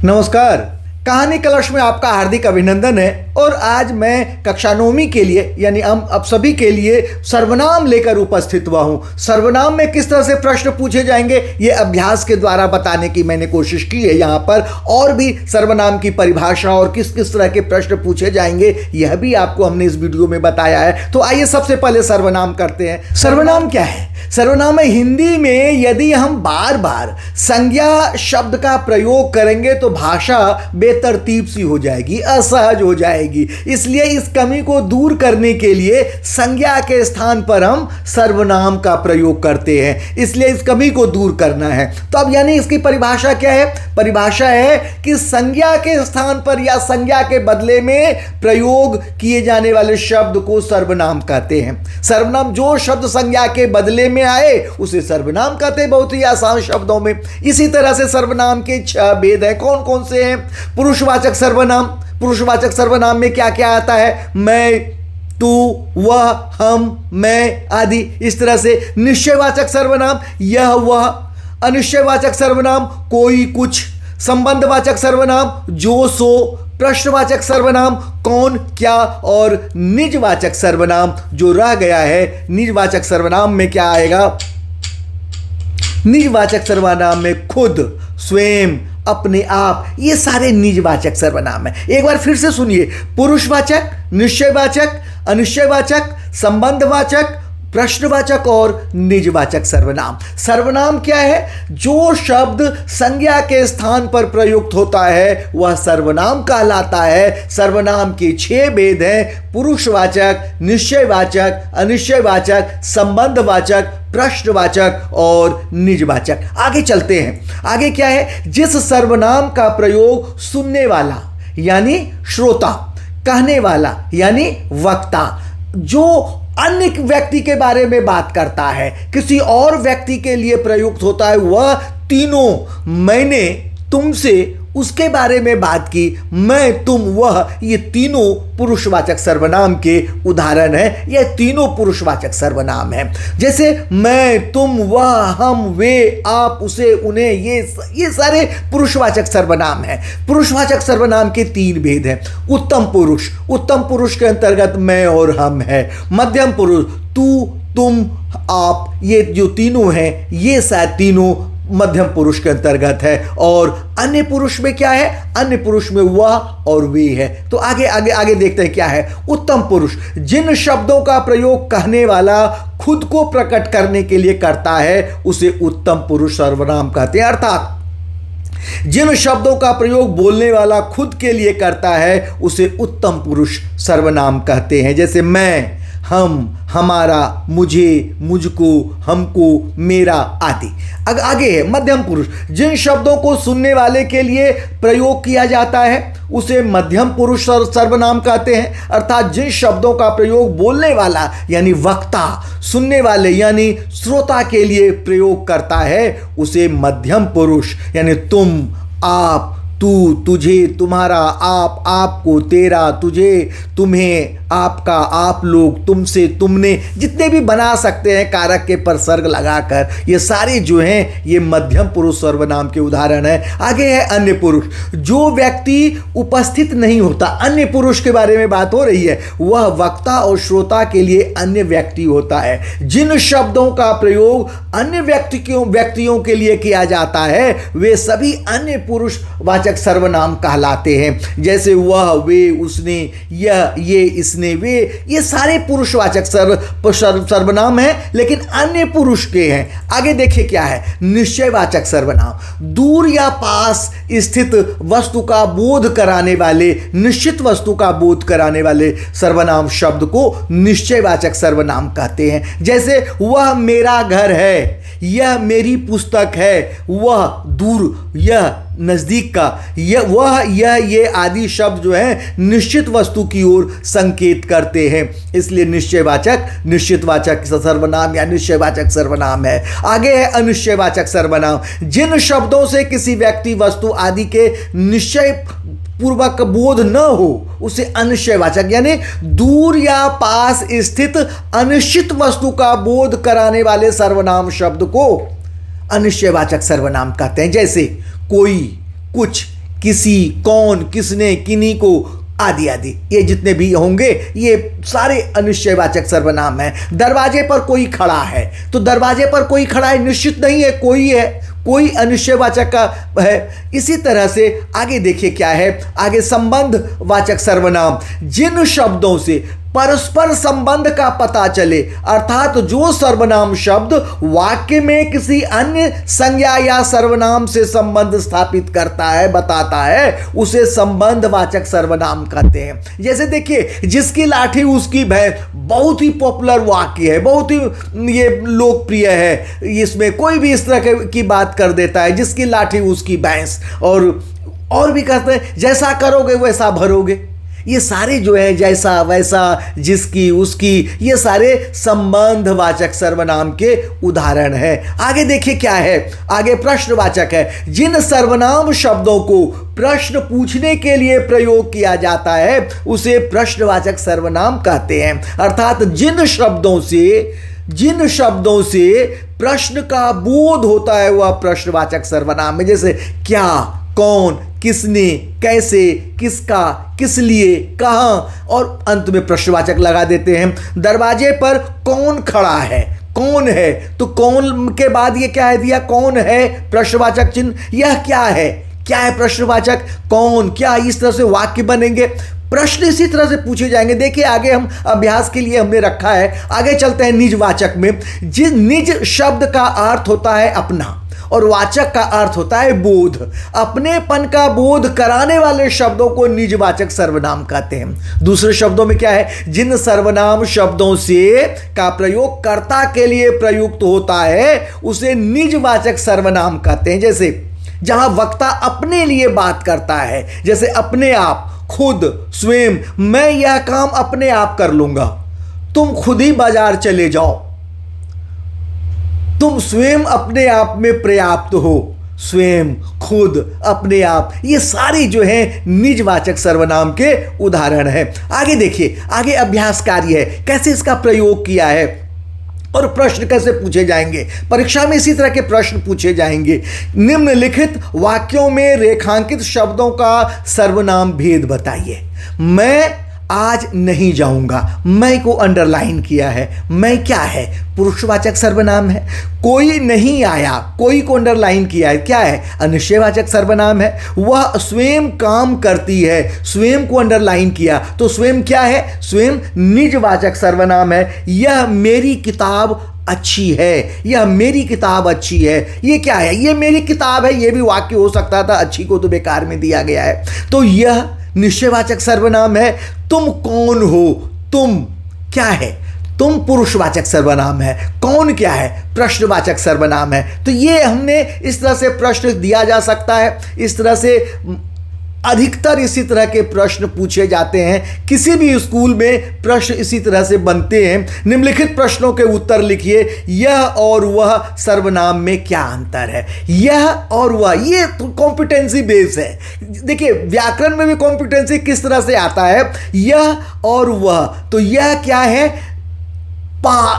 नमस्कार, कहानी कलश में आपका हार्दिक अभिनंदन है। और आज मैं कक्षा 9वीं के लिए यानी हम अब सभी के लिए सर्वनाम लेकर उपस्थित हुआ हूँ। सर्वनाम में किस तरह से प्रश्न पूछे जाएंगे ये अभ्यास के द्वारा बताने की मैंने कोशिश की है यहाँ पर। और भी सर्वनाम की परिभाषा और किस किस तरह के प्रश्न पूछे जाएंगे यह भी आपको हमने इस वीडियो में बताया है। तो आइए सबसे पहले सर्वनाम करते हैं। सर्वनाम क्या है? सर्वनाम में हिंदी में यदि हम बार बार संज्ञा शब्द का प्रयोग करेंगे तो भाषा बेतरतीब सी हो जाएगी, असहज हो जाएगी। इसलिए इस कमी को दूर करने के लिए संज्ञा के स्थान पर हम सर्वनाम का प्रयोग करते हैं। इसलिए इस कमी को दूर करना है। तो अब यानी इसकी परिभाषा क्या है? परिभाषा है कि संज्ञा के स्थान पर या संज्ञा के बदले में प्रयोग किए जाने वाले शब्द को सर्वनाम कहते हैं। सर्वनाम जो शब्द संज्ञा के बदले में आए उसे सर्वनाम कहते हैं, बहुत ही आसान शब्दों में। इसी तरह से सर्वनाम के 6 भेद हैं। कौन कौन से हैं? पुरुषवाचक सर्वनाम। पुरुषवाचक सर्वनाम में क्या क्या आता है? मैं, तू, वह, हम, मैं आदि। इस तरह से निश्चयवाचक सर्वनाम यह, वह। अनिश्चयवाचक सर्वनाम कोई, कुछ। संबंधवाचक सर्वनाम जो, सो। प्रश्नवाचक सर्वनाम कौन, क्या। और निजवाचक सर्वनाम जो रह गया है। निजवाचक सर्वनाम में क्या आएगा? निजवाचक सर्वनाम में खुद, स्वयं, अपने आप, ये सारे निजवाचक सर्वनाम है। एक बार फिर से सुनिए। पुरुषवाचक, निश्चयवाचक, अनिश्चयवाचक, संबंधवाचक, प्रश्नवाचक और निजवाचक सर्वनाम। सर्वनाम क्या है? जो शब्द संज्ञा के स्थान पर प्रयुक्त होता है वह सर्वनाम कहलाता है। सर्वनाम के 6 भेद हैं: पुरुषवाचक, निश्चयवाचक, अनिश्चयवाचक, संबंधवाचक, प्रश्नवाचक और निजवाचक। आगे चलते हैं। आगे क्या है? जिस सर्वनाम का प्रयोग सुनने वाला यानी श्रोता, कहने वाला यानी वक्ता, जो अन्य व्यक्ति के बारे में बात करता है, किसी और व्यक्ति के लिए प्रयुक्त होता है, वह तीनों, मैंने, तुमसे, उसके बारे में बात की, मैं, तुम, वह, ये तीनों पुरुषवाचक सर्वनाम के उदाहरण हैं। ये तीनों पुरुषवाचक सर्वनाम हैं। जैसे मैं, तुम, वह, हम, वे, आप, उसे, उन्हें, ये सारे पुरुषवाचक सर्वनाम हैं। पुरुषवाचक सर्वनाम के 3 भेद हैं। उत्तम पुरुष, उत्तम पुरुष के अंतर्गत मैं और हम है। मध्यम पुरुष तू, तुम, आप, ये जो तीनों हैं ये शायद तीनों मध्यम पुरुष के अंतर्गत है। और अन्य पुरुष में क्या है? अन्य पुरुष में वह और वे है। तो आगे आगे आगे देखते हैं क्या है। उत्तम पुरुष जिन शब्दों का प्रयोग कहने वाला खुद को प्रकट करने के लिए करता है उसे उत्तम पुरुष सर्वनाम कहते हैं। अर्थात जिन शब्दों का प्रयोग बोलने वाला खुद के लिए करता है उसे उत्तम पुरुष सर्वनाम कहते हैं। जैसे मैं, हम, हमारा, मुझे, मुझको, हमको, मेरा आदि। आगे है मध्यम पुरुष जिन शब्दों को सुनने वाले के लिए प्रयोग किया जाता है उसे मध्यम पुरुष सर्वनाम कहते हैं। अर्थात जिन शब्दों का प्रयोग बोलने वाला यानी वक्ता, सुनने वाले यानी श्रोता के लिए प्रयोग करता है उसे मध्यम पुरुष यानी तुम, आप, तू, तुझे, तुम्हारा, आप, आपको, तेरा, तुझे, तुम्हें, आपका, आप लोग, तुमसे, तुमने, जितने भी बना सकते हैं कारक के परसर्ग लगाकर, ये सारे जो हैं ये मध्यम पुरुष सर्वनाम के उदाहरण है। आगे है अन्य पुरुष। जो व्यक्ति उपस्थित नहीं होता, अन्य पुरुष के बारे में बात हो रही है, वह वक्ता और श्रोता के लिए अन्य व्यक्ति होता है। जिन शब्दों का प्रयोग अन्य व्यक्तियों के लिए किया जाता है वे सभी अन्य पुरुष वाचक सर्वनाम कहलाते हैं। जैसे वह, वे, उसने, यह, ये, इसने, वे, ये सारे पुरुषवाचक सर्वनाम हैं लेकिन अन्य पुरुष के हैं। आगे देखिए क्या है। निश्चयवाचक सर्वनाम दूर या पास स्थित वस्तु का बोध कराने वाले, निश्चित वस्तु का बोध कराने वाले सर्वनाम शब्द को निश्चयवाचक सर्वनाम कहते हैं। जैसे वह मेरा घर है, यह मेरी पुस्तक है, वह दूर, यह नजदीक का, वह, यह, ये आदि शब्द जो है निश्चित वस्तु की ओर संकेत करते हैं। इसलिए निश्चयवाचक निश्चितवाचक सर्वनाम या निश्चयवाचक सर्वनाम है। आगे है अनिश्चयवाचक सर्वनाम। जिन शब्दों से किसी व्यक्ति, वस्तु आदि के निश्चय पूर्वक बोध न हो उसे अनिश्चयवाचक यानी दूर या पास स्थित अनिश्चित वस्तु का बोध कराने वाले सर्वनाम शब्द को अनिश्चयवाचक सर्वनाम कहते हैं। जैसे कोई, कुछ, किसी, कौन, किसने, किन्हीं को, आदि आदि, ये जितने भी होंगे ये सारे अनिश्चयवाचक सर्वनाम हैं। दरवाजे पर कोई खड़ा है, तो दरवाजे पर कोई खड़ा है निश्चित नहीं है, कोई है, कोई अनिश्चयवाचक का है। इसी तरह से आगे देखिए क्या है, आगे संबंध वाचक सर्वनाम, जिन शब्दों से परस्पर संबंध का पता चले, अर्थात जो सर्वनाम शब्द वाक्य में किसी अन्य संज्ञा या सर्वनाम से संबंध स्थापित करता है, बताता है, उसे संबंधवाचक सर्वनाम कहते हैं। जैसे देखिए, जिसकी लाठी उसकी भैंस, बहुत ही पॉपुलर वाक्य है, बहुत ही ये लोकप्रिय है, इसमें कोई भी इस तरह की बात कर देता है, जिसकी लाठी उसकी भैंस, और भी कहते हैं जैसा करोगे वैसा भरोगे। ये सारे जो है जैसा वैसा, जिसकी उसकी, ये सारे संबंधवाचक सर्वनाम के उदाहरण हैं। आगे देखिए क्या है, आगे प्रश्नवाचक है, जिन सर्वनाम शब्दों को प्रश्न पूछने के लिए प्रयोग किया जाता है उसे प्रश्नवाचक सर्वनाम कहते हैं। अर्थात जिन शब्दों से प्रश्न का बोध होता है वह प्रश्नवाचक सर्वनाम है। जैसे क्या, कौन, किसने, कैसे, किसका, किस लिए, कहाँ, और अंत में प्रश्नवाचक लगा देते हैं। दरवाजे पर कौन खड़ा है, कौन है, तो कौन के बाद ये क्या है दिया, कौन है, प्रश्नवाचक चिन्ह, यह क्या है प्रश्नवाचक, कौन, क्या, इस तरह से वाक्य बनेंगे। प्रश्न इसी तरह से पूछे जाएंगे। देखिए आगे हम अभ्यास के लिए हमने रखा है, आगे चलते हैं निजवाचक में। जिस निज शब्द का अर्थ होता है अपना और वाचक का अर्थ होता है बोध। अपनेपन का बोध कराने वाले शब्दों को निजवाचक सर्वनाम कहते हैं। दूसरे शब्दों में क्या है, जिन सर्वनाम शब्दों से का प्रयोग कर्ता के लिए प्रयुक्त होता है उसे निजवाचक सर्वनाम कहते हैं। जैसे जहां वक्ता अपने लिए बात करता है, जैसे अपने आप, खुद, स्वयं, मैं यह काम अपने आप कर लूंगा, तुम खुद ही बाजार चले जाओ, तुम स्वयं अपने आप में पर्याप्त हो, स्वयं, खुद, अपने आप, ये सारी जो है निजवाचक सर्वनाम के उदाहरण हैं। आगे देखिए, आगे अभ्यास कार्य है, कैसे इसका प्रयोग किया है और प्रश्न कैसे पूछे जाएंगे। परीक्षा में इसी तरह के प्रश्न पूछे जाएंगे। निम्नलिखित वाक्यों में रेखांकित शब्दों का सर्वनाम भेद बताइए। मैं आज नहीं जाऊंगा, मैं को अंडरलाइन किया है, मैं क्या है, पुरुषवाचक सर्वनाम है। कोई नहीं आया, कोई को अंडरलाइन किया है, क्या है, अनिश्चयवाचक सर्वनाम है। वह स्वयं काम करती है, स्वयं को अंडरलाइन किया, तो स्वयं क्या है, स्वयं निजवाचक सर्वनाम है। यह मेरी किताब अच्छी है, यह मेरी किताब अच्छी है, ये क्या है, ये मेरी किताब है, ये भी वाक्य हो सकता था, अच्छी को तो बेकार में दिया गया है, तो यह निश्चयवाचक सर्वनाम है। तुम कौन हो, तुम क्या है, तुम पुरुषवाचक सर्वनाम है। कौन क्या है, प्रश्नवाचक सर्वनाम है। तो ये हमने इस तरह से प्रश्न दिया जा सकता है। इस तरह से अधिकतर इसी तरह के प्रश्न पूछे जाते हैं। किसी भी स्कूल में प्रश्न इसी तरह से बनते हैं। निम्नलिखित प्रश्नों के उत्तर लिखिए। यह और वह सर्वनाम में क्या अंतर है। यह और वह, ये तो कॉम्पिटेंसी बेस है। देखिए व्याकरण में भी कॉम्पिटेंसी किस तरह से आता है, यह और वह, तो यह क्या है,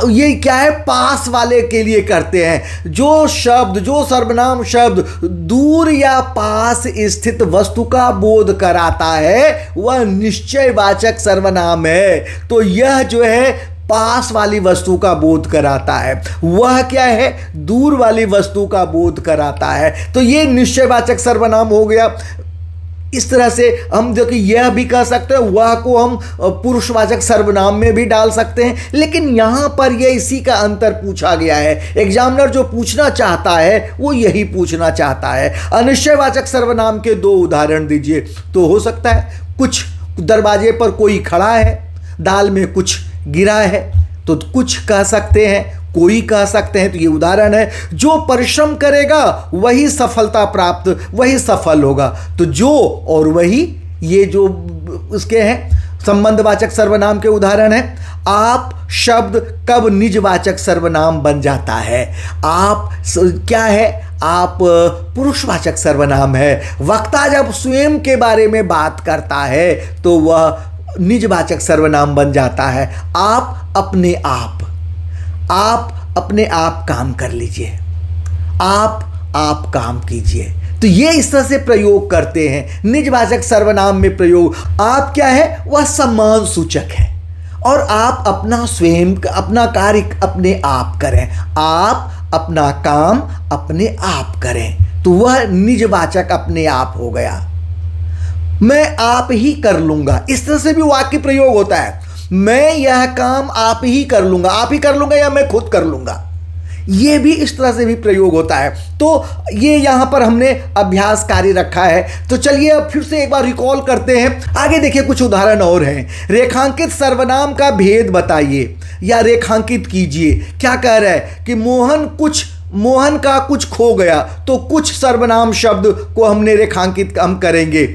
ये क्या है, पास वाले के लिए करते हैं। जो शब्द, जो सर्वनाम शब्द दूर या पास स्थित वस्तु का बोध कराता है वह निश्चयवाचक सर्वनाम है। तो यह जो है पास वाली वस्तु का बोध कराता है, वह क्या है, दूर वाली वस्तु का बोध कराता है। तो ये निश्चयवाचक सर्वनाम हो गया। इस तरह से हम जो कि यह भी कह सकते हैं, वह को हम पुरुषवाचक सर्वनाम में भी डाल सकते हैं। लेकिन यहाँ पर यह इसी का अंतर पूछा गया है। एग्जामिनर जो पूछना चाहता है वो यही पूछना चाहता है। अनिश्चयवाचक सर्वनाम के दो उदाहरण दीजिए। तो हो सकता है कुछ, दरवाजे पर कोई खड़ा है, दाल में कुछ गिरा है, तो कुछ कह सकते हैं, कोई कह सकते हैं। तो ये उदाहरण है। जो परिश्रम करेगा वही सफलता प्राप्त, वही सफल होगा। तो जो और वही, ये जो उसके हैं संबंधवाचक सर्वनाम के उदाहरण है। आप शब्द कब निजवाचक सर्वनाम बन जाता है। आप क्या है, आप पुरुषवाचक सर्वनाम है। वक्ता जब स्वयं के बारे में बात करता है तो वह निजवाचक सर्वनाम बन जाता है। आप अपने आप, आप अपने आप काम कर लीजिए, आप काम कीजिए। तो ये इस तरह से प्रयोग करते हैं निजवाचक सर्वनाम में प्रयोग। आप क्या है, वह सम्मान सूचक है और आप अपना स्वयं अपना कार्य अपने आप करें, आप अपना काम अपने आप करें, तो वह निजवाचक अपने आप हो गया। मैं आप ही कर लूंगा, इस तरह से भी वाक्य प्रयोग होता है। मैं यह काम आप ही कर लूंगा या मैं खुद कर लूंगा, ये भी इस तरह से भी प्रयोग होता है। तो ये यहाँ पर हमने अभ्यास कार्य रखा है। तो चलिए अब फिर से एक बार रिकॉल करते हैं। आगे देखिए कुछ उदाहरण और हैं। रेखांकित सर्वनाम का भेद बताइए या रेखांकित कीजिए। क्या कह रहा है कि मोहन का कुछ खो गया, तो कुछ सर्वनाम शब्द को हमने रेखांकित हम करेंगे।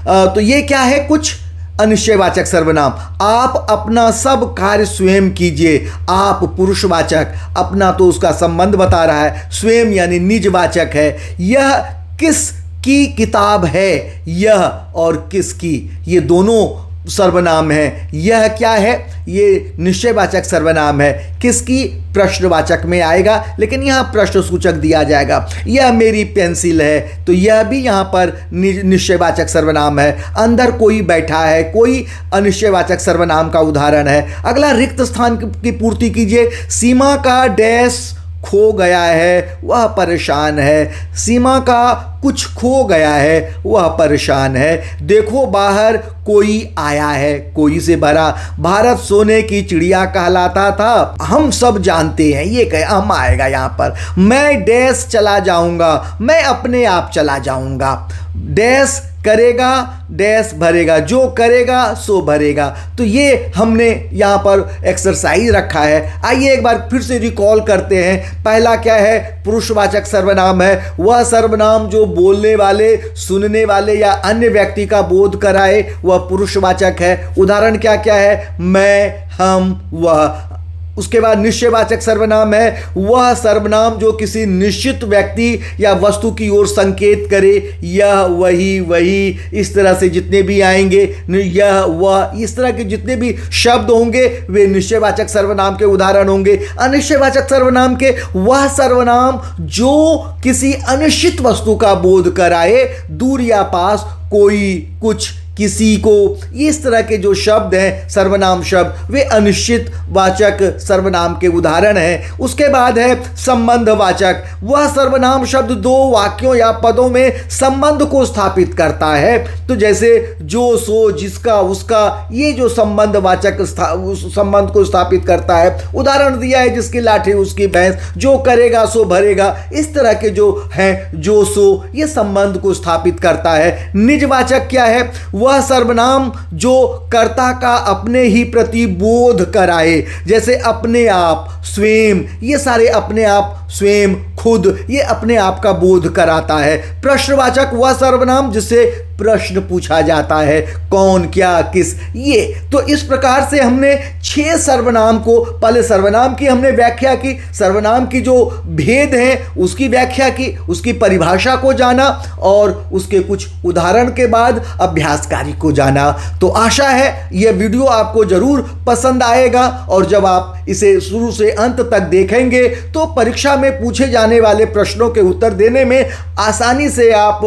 तो ये क्या है, कुछ अनिश्चयवाचक सर्वनाम। आप अपना सब कार्य स्वयं कीजिए। आप पुरुषवाचक, अपना तो उसका संबंध बता रहा है, स्वयं यानी निजवाचक है। यह किस की किताब है, यह और किसकी ये दोनों सर्वनाम है। यह क्या है, ये निश्चयवाचक सर्वनाम है। किसकी प्रश्नवाचक में आएगा, लेकिन यहाँ प्रश्न सूचक दिया जाएगा। यह मेरी पेंसिल है, तो यह भी यहाँ पर निश्चयवाचक सर्वनाम है। अंदर कोई बैठा है, कोई अनिश्चयवाचक सर्वनाम का उदाहरण है। अगला, रिक्त स्थान की पूर्ति कीजिए। सीमा का डैश खो गया है, वह परेशान है। सीमा का कुछ खो गया है, वह परेशान है। देखो बाहर कोई आया है, कोई से भरा। भारत सोने की चिड़िया कहलाता था, हम सब जानते हैं। ये कहे हम आएगा यहाँ पर। मैं डैश चला जाऊंगा, मैं अपने आप चला जाऊंगा। डैश करेगा, डैश भरेगा, जो करेगा सो भरेगा। तो ये हमने यहाँ पर एक्सरसाइज रखा है। आइए एक बार फिर से रिकॉल करते हैं। पहला क्या है, पुरुषवाचक सर्वनाम है। वह सर्वनाम जो बोलने वाले, सुनने वाले या अन्य व्यक्ति का बोध कराए, वह पुरुषवाचक है। उदाहरण क्या क्या है, मैं, हम, वह। उसके बाद निश्चयवाचक सर्वनाम है। वह सर्वनाम जो किसी निश्चित व्यक्ति या वस्तु की ओर संकेत करे, यह, वही, वही, इस तरह से जितने भी आएंगे, यह, वह, इस तरह के जितने भी शब्द होंगे वे निश्चयवाचक सर्वनाम के उदाहरण होंगे। अनिश्चयवाचक सर्वनाम के वह सर्वनाम जो किसी अनिश्चित वस्तु का बोध कराए, दूर या पास, कोई, कुछ, किसी को, इस तरह के जो शब्द हैं सर्वनाम शब्द, वे अनिश्चित वाचक सर्वनाम के उदाहरण हैं। उसके बाद है संबंधवाचक। वह सर्वनाम शब्द दो वाक्यों या पदों में संबंध को स्थापित करता है। तो जैसे जो, सो, जिसका, उसका, ये जो संबंधवाचक संबंध को स्थापित करता है। उदाहरण दिया है, जिसकी लाठी उसकी भैंस, जो करेगा सो भरेगा। इस तरह के जो हैं, जो, सो, ये संबंध को स्थापित करता है। निजवाचक क्या है, वह सर्वनाम जो कर्ता का अपने ही प्रति बोध कराए, जैसे अपने आप, स्वयं, ये सारे अपने आप, स्वयं, खुद, ये अपने आप का बोध कराता है। प्रश्नवाचक वह सर्वनाम जिससे प्रश्न पूछा जाता है, कौन, क्या, किस, ये। तो इस प्रकार से हमने 6 सर्वनाम को, पहले सर्वनाम की हमने व्याख्या की, सर्वनाम की जो भेद हैं उसकी व्याख्या की, उसकी परिभाषा को जाना और उसके कुछ उदाहरण के बाद अभ्यास कार्य को जाना। तो आशा है यह वीडियो आपको जरूर पसंद आएगा और जब आप इसे शुरू से अंत तक देखेंगे तो परीक्षा में पूछे जाने वाले प्रश्नों के उत्तर देने में आसानी से आप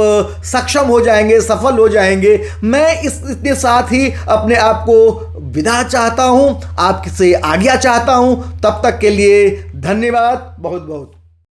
सक्षम हो जाएंगे, सफल हो जाएंगे। मैं इसके साथ ही अपने आप को विदा चाहता हूं, आपसे आज्ञा चाहता हूं। तब तक के लिए धन्यवाद बहुत बहुत।